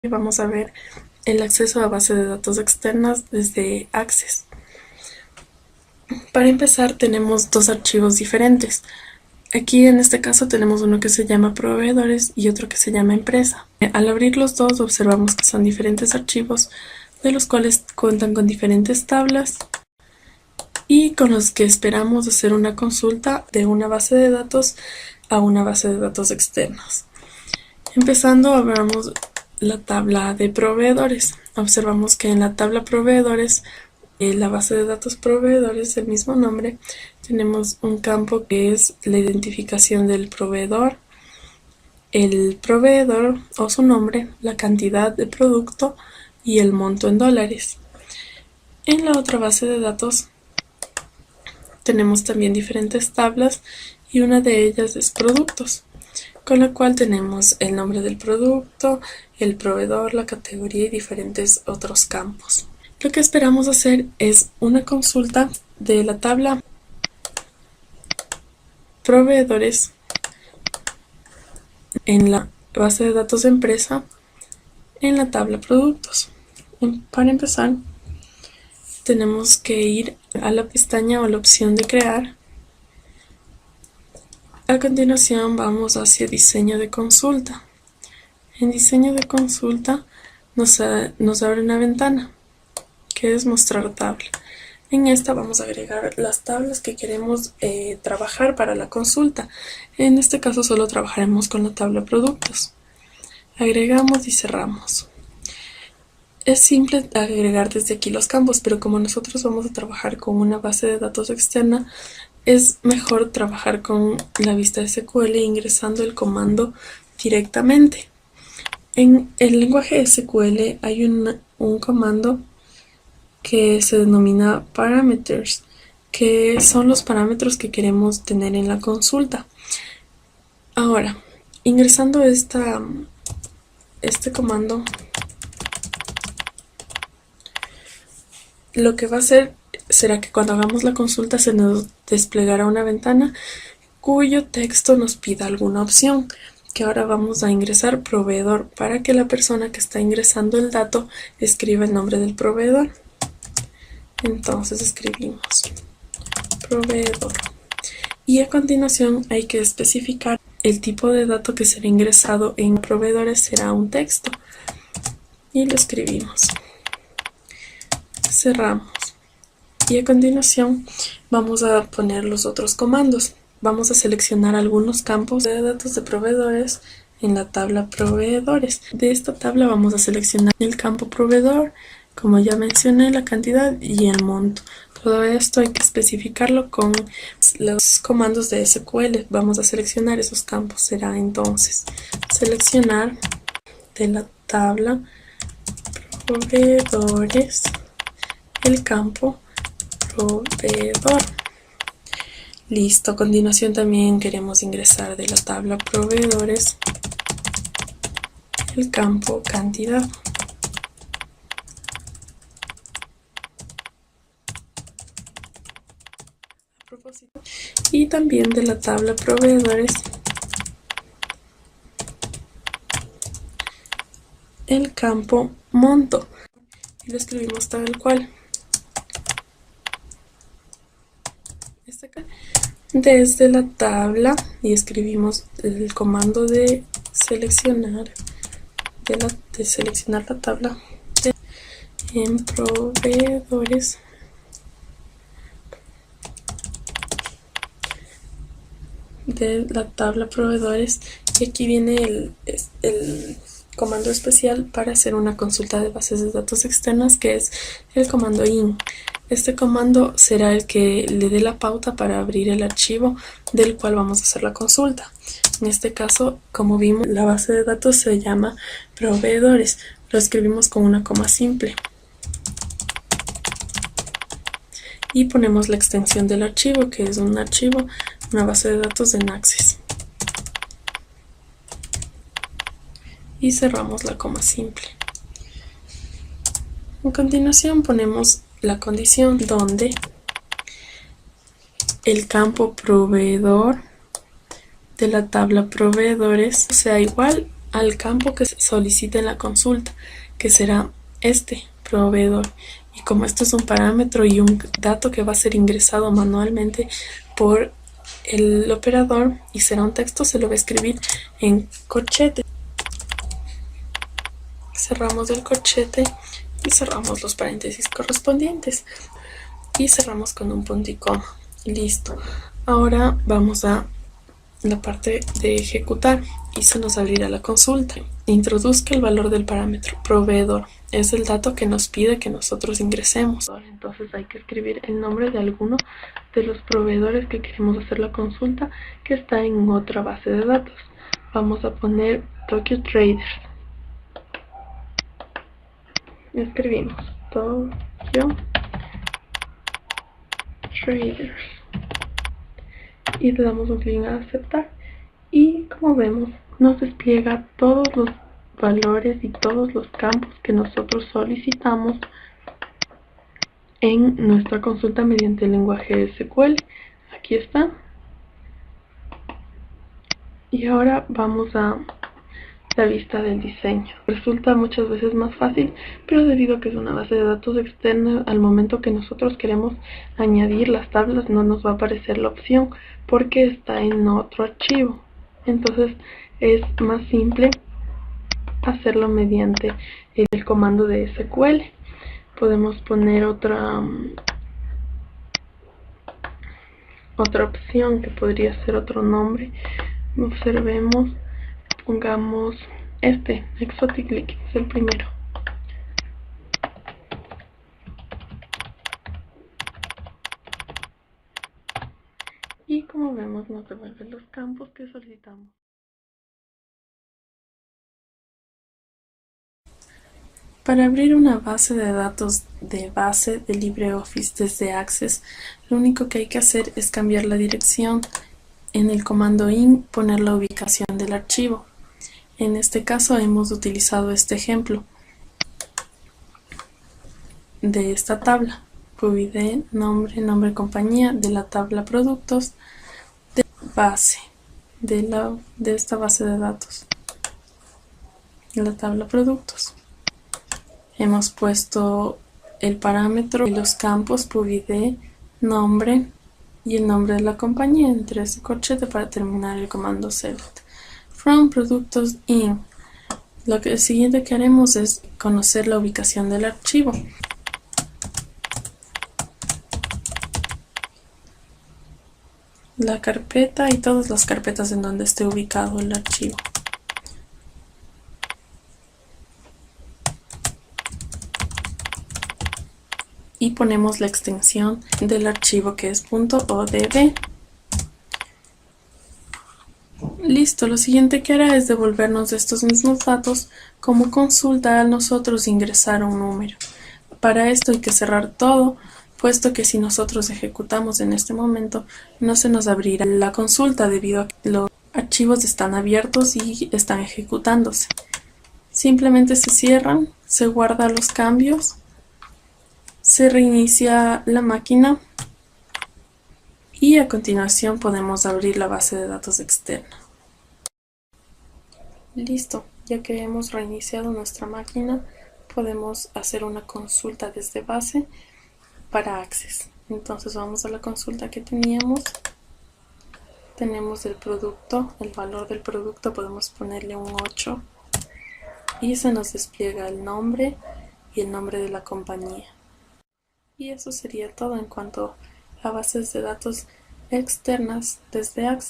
Y vamos a ver el acceso a base de datos externas desde Access. Para empezar tenemos dos archivos diferentes. Aquí en este caso tenemos uno que se llama proveedores y otro que se llama empresa. Al abrir los dos observamos que son diferentes archivos de los cuales cuentan con diferentes tablas y con los que esperamos hacer una consulta de una base de datos a una base de datos externas. Empezando, abramos la tabla de proveedores. Observamos que en la tabla proveedores, la base de datos proveedores del mismo nombre, tenemos un campo que es la identificación del proveedor, el proveedor o su nombre, la cantidad de producto y el monto en dólares. En la otra base de datos tenemos también diferentes tablas y una de ellas es productos, con la cual tenemos el nombre del producto, el proveedor, la categoría y diferentes otros campos. Lo que esperamos hacer es una consulta de la tabla proveedores en la base de datos de empresa en la tabla productos. Para empezar, tenemos que ir a la pestaña o la opción de crear. A continuación vamos hacia diseño de consulta. En diseño de consulta nos abre una ventana que es mostrar tabla. En esta vamos a agregar las tablas que queremos trabajar para la consulta. En este caso solo trabajaremos con la tabla productos. Agregamos y cerramos. Es simple agregar desde aquí los campos, pero como nosotros vamos a trabajar con una base de datos externa, es mejor trabajar con la vista SQL ingresando el comando directamente. En el lenguaje SQL hay un comando que se denomina parameters, que son los parámetros que queremos tener en la consulta. Ahora, ingresando este comando, lo que va a hacer será que cuando hagamos la consulta se nos desplegará una ventana cuyo texto nos pida alguna opción, que ahora vamos a ingresar proveedor para que la persona que está ingresando el dato escriba el nombre del proveedor. Entonces escribimos proveedor y a continuación hay que especificar el tipo de dato que será ingresado en proveedores. Será un texto y lo escribimos, cerramos y a continuación vamos a poner los otros comandos. Vamos a seleccionar algunos campos de datos de proveedores en la tabla proveedores. De esta tabla vamos a seleccionar el campo proveedor, como ya mencioné, la cantidad y el monto. Todo esto hay que especificarlo con los comandos de SQL. Vamos a seleccionar esos campos. Será entonces seleccionar de la tabla proveedores el campo proveedor. Listo. A continuación también queremos ingresar de la tabla proveedores el campo cantidad. Y también de la tabla proveedores el campo monto y lo escribimos tal cual. Desde la tabla y escribimos el comando de seleccionar seleccionar la tabla en proveedores de la tabla proveedores, y aquí viene el comando especial para hacer una consulta de bases de datos externas, que es el comando in. Este comando será el que le dé la pauta para abrir el archivo del cual vamos a hacer la consulta. En este caso, como vimos, la base de datos se llama proveedores. Lo escribimos con una coma simple y ponemos la extensión del archivo, que es un archivo, una base de datos en Access, y cerramos la coma simple. A continuación ponemos la condición donde el campo proveedor de la tabla proveedores sea igual al campo que se solicita en la consulta, que será este proveedor. Y como esto es un parámetro y un dato que va a ser ingresado manualmente por el operador y será un texto, se lo va a escribir en corchete. Cerramos el corchete y cerramos los paréntesis correspondientes y cerramos con un punto y coma. Listo. Ahora vamos a la parte de ejecutar y se nos abrirá la consulta. Introduzca el valor del parámetro proveedor. Es el dato que nos pide que nosotros ingresemos. Entonces hay que escribir el nombre de alguno de los proveedores que queremos hacer la consulta, que está en otra base de datos. Vamos a poner Tokyo Traders. Escribimos Tokyo Traders y le damos un clic a aceptar y como vemos nos despliega todos los valores y todos los campos que nosotros solicitamos en nuestra consulta mediante el lenguaje SQL. Aquí está. Y ahora vamos a la vista del diseño. Resulta muchas veces más fácil, pero debido a que es una base de datos externa, al momento que nosotros queremos añadir las tablas no nos va a aparecer la opción porque está en otro archivo. Entonces es más simple hacerlo mediante el comando de SQL. Podemos poner otra opción que podría ser otro nombre. Observemos, pongamos este, Exotic Click, es el primero. Y como vemos nos devuelve los campos que solicitamos. Para abrir una base de datos de LibreOffice desde Access, lo único que hay que hacer es cambiar la dirección. En el comando IN poner la ubicación del archivo. En este caso hemos utilizado este ejemplo de esta tabla. PubID, nombre compañía, de la tabla productos, de base, de esta base de datos, la tabla productos. Hemos puesto el parámetro y los campos PubID, nombre y el nombre de la compañía entre ese corchete para terminar el comando select. From productos in. El siguiente que haremos es conocer la ubicación del archivo. La carpeta y todas las carpetas en donde esté ubicado el archivo. Y ponemos la extensión del archivo que es .odb. Listo, lo siguiente que hará es devolvernos estos mismos datos como consulta al nosotros ingresar un número. Para esto hay que cerrar todo, puesto que si nosotros ejecutamos en este momento no se nos abrirá la consulta debido a que los archivos están abiertos y están ejecutándose. Simplemente se cierran, se guardan los cambios, se reinicia la máquina y a continuación podemos abrir la base de datos externa. Listo, ya que hemos reiniciado nuestra máquina, podemos hacer una consulta desde base para Access. Entonces vamos a la consulta que teníamos. Tenemos el producto, el valor del producto, podemos ponerle un 8 y se nos despliega el nombre y el nombre de la compañía. Y eso sería todo en cuanto a bases de datos externas desde Access.